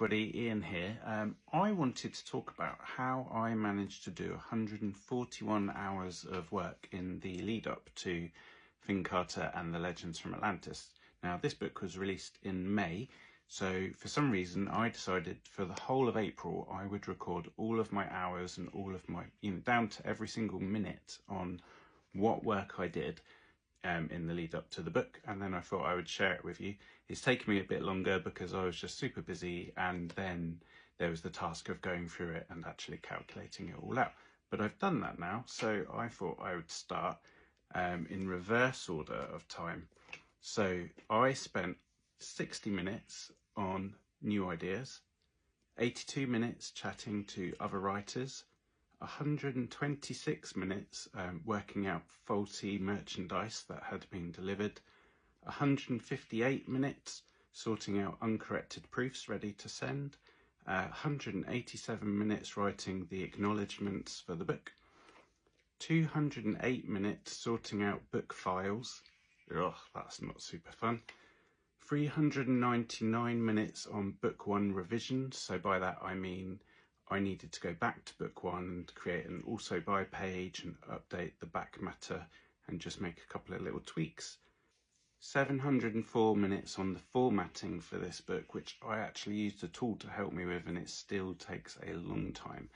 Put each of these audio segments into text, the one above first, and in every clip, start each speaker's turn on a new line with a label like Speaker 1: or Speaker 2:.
Speaker 1: everybody, Ian here. I wanted to talk about how I managed to do 141 hours of work in the lead up to Fyn Carter and the Legends from Atlantis. Now this book was released in May, so for some reason I decided for the whole of April I would record all of my hours and all of my, down to every single minute on what work I did in the lead up to the book, and then I thought I would share it with you. It's taken me a bit longer because I was just super busy, and then there was the task of going through it and actually calculating it all out. But I've done that now, so I thought I would start in reverse order of time. So I spent 60 minutes on new ideas, 82 minutes chatting to other writers, 126 minutes working out faulty merchandise that had been delivered, 158 minutes sorting out uncorrected proofs ready to send, 187 minutes writing the acknowledgements for the book, 208 minutes sorting out book files. Ugh, that's not super fun. 399 minutes on book one revisions. So by that I mean I needed to go back to book one and create an also by page and update the back matter and just make a couple of little tweaks. 704 minutes on the formatting for this book, which I actually used a tool to help me with, and it still takes a long time.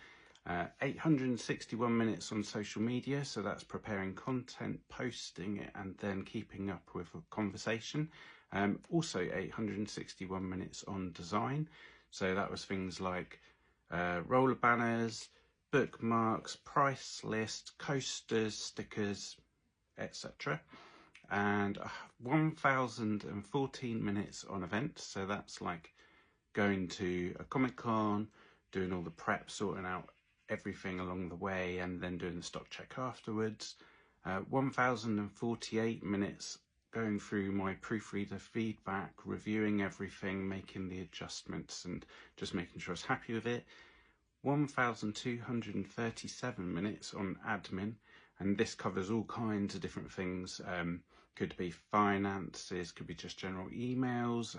Speaker 1: 861 minutes on social media, so that's preparing content, posting it, and then keeping up with a conversation. Also 861 minutes on design, so that was things like roller banners, bookmarks, price list, coasters, stickers, etc. And 1014 minutes on events, so that's like going to a Comic-Con, doing all the prep, sorting out everything along the way, and then doing the stock check afterwards. 1048 minutes going through my proofreader feedback, reviewing everything, making the adjustments and just making sure I was happy with it. 1237 minutes on admin, and this covers all kinds of different things. Could be finances, could be just general emails,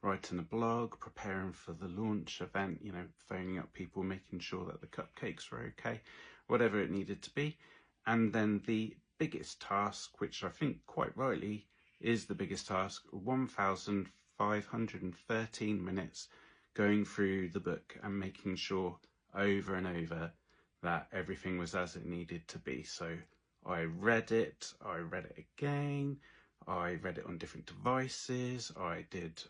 Speaker 1: writing a blog, preparing for the launch event, phoning up people, making sure that the cupcakes were okay, whatever it needed to be. And then the biggest task, which I think quite rightly is the biggest task, 1513 minutes going through the book and making sure over and over that everything was as it needed to be. So I read it again, I read it on different devices, I did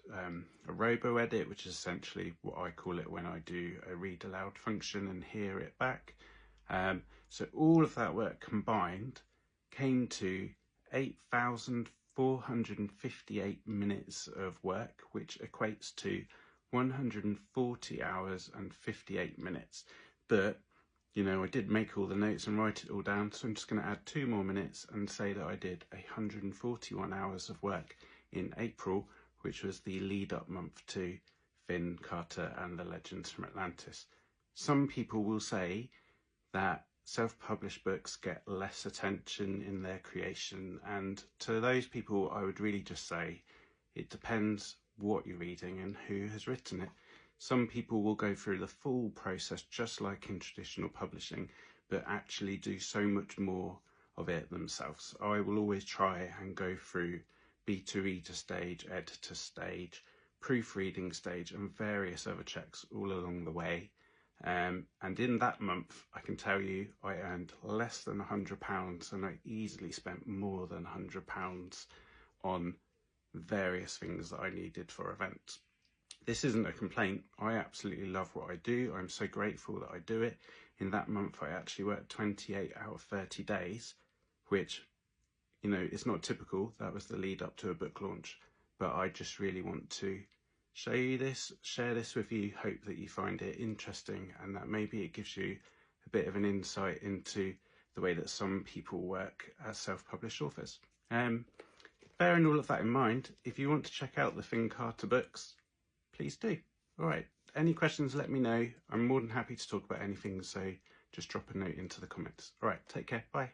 Speaker 1: a robo edit, which is essentially what I call it when I do a read aloud function and hear it back. So all of that work combined came to 8,458 minutes of work, which equates to 140 hours and 58 minutes. But I did make all the notes and write it all down, so I'm just going to add 2 more minutes and say that I did 141 hours of work in April, which was the lead up month to Fyn Carter and the Legends from Atlantis. Some people will say that self-published books get less attention in their creation, and to those people I would really just say it depends what you're reading and who has written it. Some people will go through the full process just like in traditional publishing, but actually do so much more of it themselves. I will always try and go through beta reader stage, editor stage, proofreading stage, and various other checks all along the way. And in that month, I can tell you I earned less than £100, and I easily spent more than £100 on various things that I needed for events. This isn't a complaint. I absolutely love what I do. I'm so grateful that I do it. In that month, I actually worked 28 out of 30 days, which, it's not typical. That was the lead up to a book launch. But I just really want to show you this, share this with you, hope that you find it interesting and that maybe it gives you a bit of an insight into the way that some people work as self-published authors. Bearing all of that in mind, if you want to check out the Fyn Carter books, please do. All right, any questions, let me know. I'm more than happy to talk about anything, so just drop a note into the comments. All right, take care, bye.